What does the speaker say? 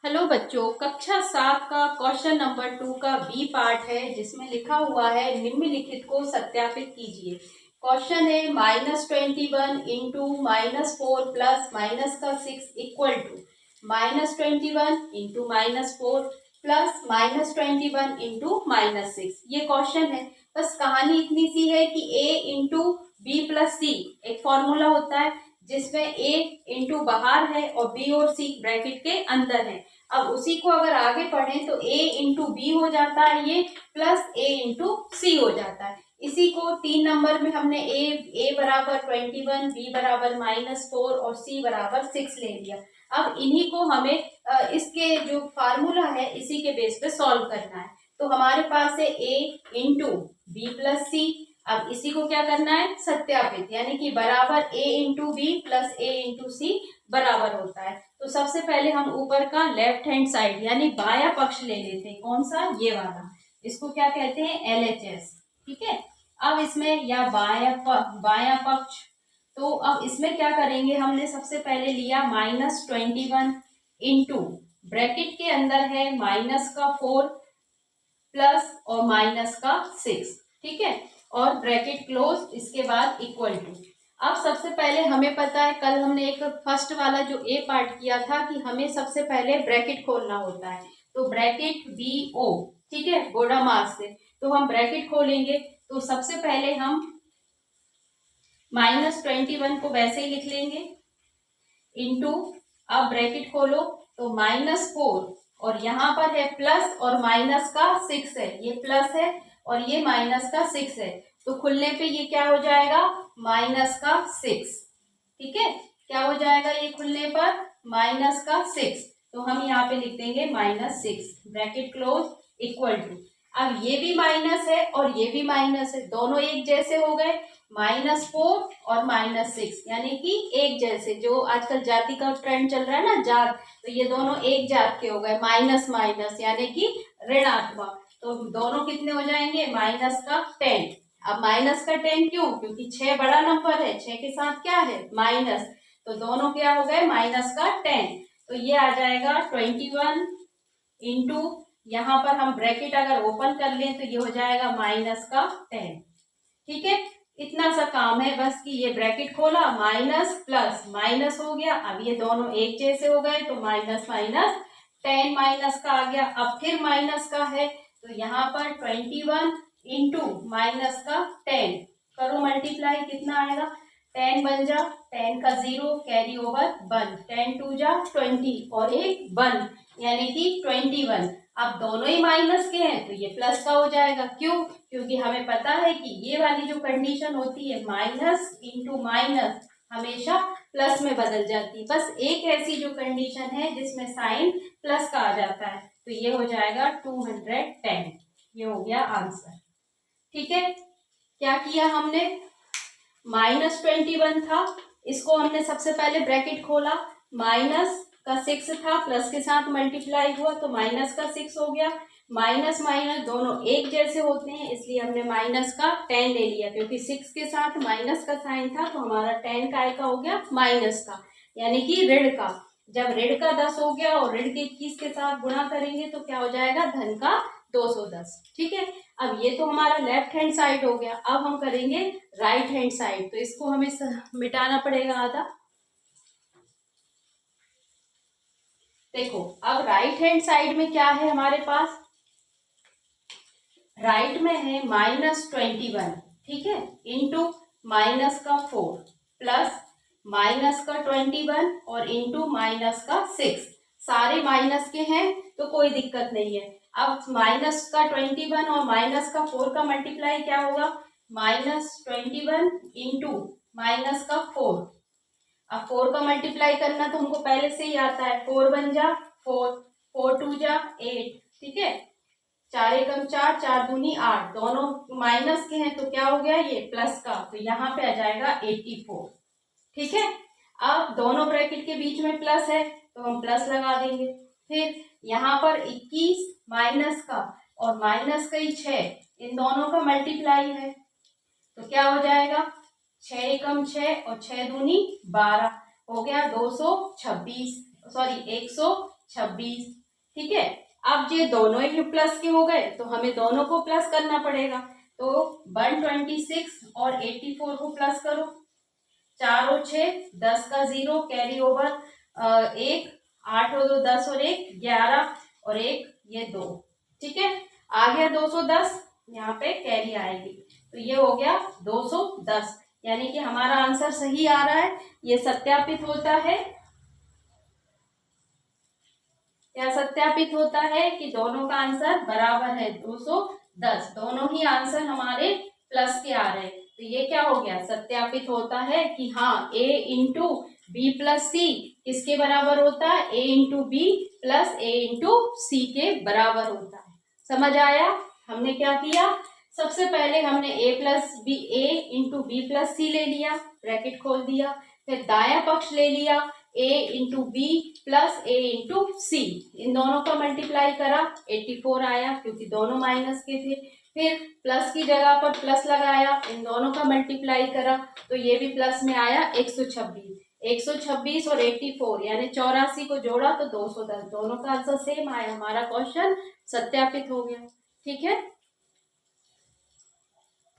Hello बच्चों, कक्षा 7 का क्वेश्चन नंबर 2 का बी पार्ट है जिसमें लिखा हुआ है निम्नलिखित को सत्यापित कीजिए। क्वेश्चन है -21 इंटू -4 प्लस माइनस का 6 equal to -21 into -4 plus -21 into -6। ये क्वेश्चन है। बस कहानी इतनी सी है कि a इंटू बी प्लस सी एक फॉर्मूला होता है जिसमें a इंटू बाहर है और b और c ब्रैकेट के अंदर है। अब उसी को अगर आगे पढ़ें तो a इंटू बी हो जाता है ये, प्लस a इंटू सी हो जाता है। इसी को 3 नंबर में हमने a बराबर 21, b बराबर -4 और c बराबर 6 ले लिया। अब इन्हीं को हमें इसके जो फार्मूला है इसी के बेस पे सॉल्व करना है। तो हमारे पास है a इंटू बी प्लस सी। अब इसी को क्या करना है, सत्यापित, यानी कि बराबर a into B plus a into C बराबर होता है। तो सबसे पहले हम ऊपर का लेफ्ट हैंड साइड यानी बायां पक्ष ले लेते हैं। कौन सा, ये वाला। इसको क्या कहते हैं, LHS। ठीक है। अब इसमें या बायां पक्ष, तो अब इसमें क्या करेंगे, हमने सबसे पहले लिया -21 इंटू ब्रैकेट के अंदर है -4 प्लस और -6। ठीक है। और ब्रैकेट क्लोज, इसके बाद इक्वल टू। अब सबसे पहले हमें पता है, कल हमने एक फर्स्ट वाला जो ए पार्ट किया था कि हमें सबसे पहले ब्रैकेट खोलना होता है। तो ब्रैकेट BO, ठीक है, गोड़ा मार्क से। तो हम ब्रैकेट खोलेंगे तो सबसे पहले हम -21 को वैसे ही लिख लेंगे इंटू, अब ब्रैकेट खोलो तो -4 और यहाँ पर है प्लस और माइनस का 6 है, ये प्लस है और ये माइनस का 6 है। तो खुलने पे ये क्या हो जाएगा, -6। ठीक है, क्या हो जाएगा ये खुलने पर, -6। तो हम यहाँ पे लिख देंगे -6 ब्रैकेट क्लोज इक्वल टू। अब ये भी माइनस है और ये भी माइनस है, दोनों एक जैसे हो गए, -4 और -6 यानी कि एक जैसे। जो आजकल जाति का ट्रेंड चल रहा है ना, जात, तो ये दोनों एक जात के हो गए, माइनस माइनस यानी कि ऋणात्मक। तो दोनों कितने हो जाएंगे, -10। अब -10 क्यों, क्योंकि 6 बड़ा नंबर है, 6 के साथ क्या है, माइनस। तो दोनों क्या हो गए, -10। तो ये आ जाएगा 21 इंटू, यहाँ पर हम ब्रैकेट अगर ओपन कर लें तो ये हो जाएगा -10। ठीक है, इतना सा काम है बस कि ये ब्रैकेट खोला, माइनस प्लस माइनस हो गया। अब ये दोनों एक जैसे हो गए तो माइनस माइनस 10 माइनस का आ गया। अब फिर माइनस का है तो यहाँ पर 21 इंटू -10 करो मल्टीप्लाई, कितना आएगा, 10 बन जा, 10 का 0 कैरी ओवर 1, 10 2 जा 20 और एक 1 यानी कि 21। अब दोनों ही माइनस के हैं तो ये प्लस का हो जाएगा। क्यों, क्योंकि हमें पता है कि ये वाली जो कंडीशन होती है, माइनस इंटू माइनस हमेशा प्लस में बदल जाती है। बस एक ऐसी जो कंडीशन है जिसमें साइन प्लस का आ जाता है, तो ये हो जाएगा 210। ये हो गया आंसर। ठीक है, क्या किया हमने, -21 था, इसको हमने सबसे पहले ब्रैकेट खोला, माइनस का 6 था, प्लस के साथ मल्टीप्लाई हुआ तो माइनस का 6 हो गया। माइनस माइनस दोनों एक जैसे होते हैं इसलिए हमने माइनस का 10 ले लिया, क्योंकि 6 के साथ माइनस का साइन था तो हमारा 10 काय का हो गया, माइनस का, यानी कि ऋण का। जब ऋण का 10 हो गया और ऋण के 21 के साथ गुणा करेंगे तो क्या हो जाएगा, धन का 210। ठीक है, अब ये तो हमारा लेफ्ट हैंड साइड हो गया। अब हम करेंगे राइट हैंड साइड, तो इसको हमें मिटाना पड़ेगा आधा। देखो, अब राइट हैंड साइड में क्या है हमारे पास, राइट में है -21, ठीक है, इंटू माइनस का 4 प्लस माइनस का 21 और इंटू माइनस का 6। सारे माइनस के हैं तो कोई दिक्कत नहीं है। अब माइनस का 21 और माइनस का 4 का मल्टीप्लाई क्या होगा, -21 इंटू माइनस का 4। अब 4 का मल्टीप्लाई करना तो हमको पहले से ही आता है, 4 बन जा 4, 4 2 जा 8। ठीक है, 4 एकम 4, 4 दूनी 8, दोनों माइनस के हैं तो क्या हो गया, ये प्लस का, तो यहाँ पे आ जाएगा 84। ठीक है, अब दोनों ब्रैकेट के बीच में प्लस है तो हम प्लस लगा देंगे। फिर यहाँ पर 21 माइनस का और माइनस का ही 6, इन दोनों का मल्टीप्लाई है तो क्या हो जाएगा, 6 एकम 6 और 6 दूनी 12, हो गया 226, सॉरी 126। 26। ठीक है, अब ये दोनों ही प्लस के हो गए तो हमें दोनों को प्लस करना पड़ेगा। तो 126 और 84 को प्लस करो, 4 और 6 10 का 0 कैरी ओवर, 1 8 और 2 10 और 1 11 और 1 ये 2। ठीक है, आ गया 210, यहाँ पे कैरी आएगी तो ये हो गया 210, यानी कि हमारा आंसर सही आ रहा है। ये सत्यापित होता है, क्या सत्यापित होता है कि दोनों का आंसर बराबर है 210, दोनों ही आंसर हमारे प्लस के आ रहे हैं। तो ये क्या हो गया, सत्यापित होता है कि हाँ a into B plus C किसके बराबर होता है, a into B plus a into C के बराबर होता है। समझ आया, हमने क्या किया, सबसे पहले हमने a plus B, a into B plus C ले लिया, ब्रैकेट खोल दिया, फिर दायां पक्ष ले लिया a into B plus a into C, इन दोनों का मल्टीप्लाई करा 84 आया क्योंकि दोनों माइनस के थे। फिर प्लस की जगह पर प्लस लगाया, इन दोनों का मल्टीप्लाई करा तो ये भी प्लस में आया 126, 126 और 84 यानी 84 को जोड़ा तो 210, दोनों का आंसर सेम आया, हमारा क्वेश्चन सत्यापित हो गया। ठीक है।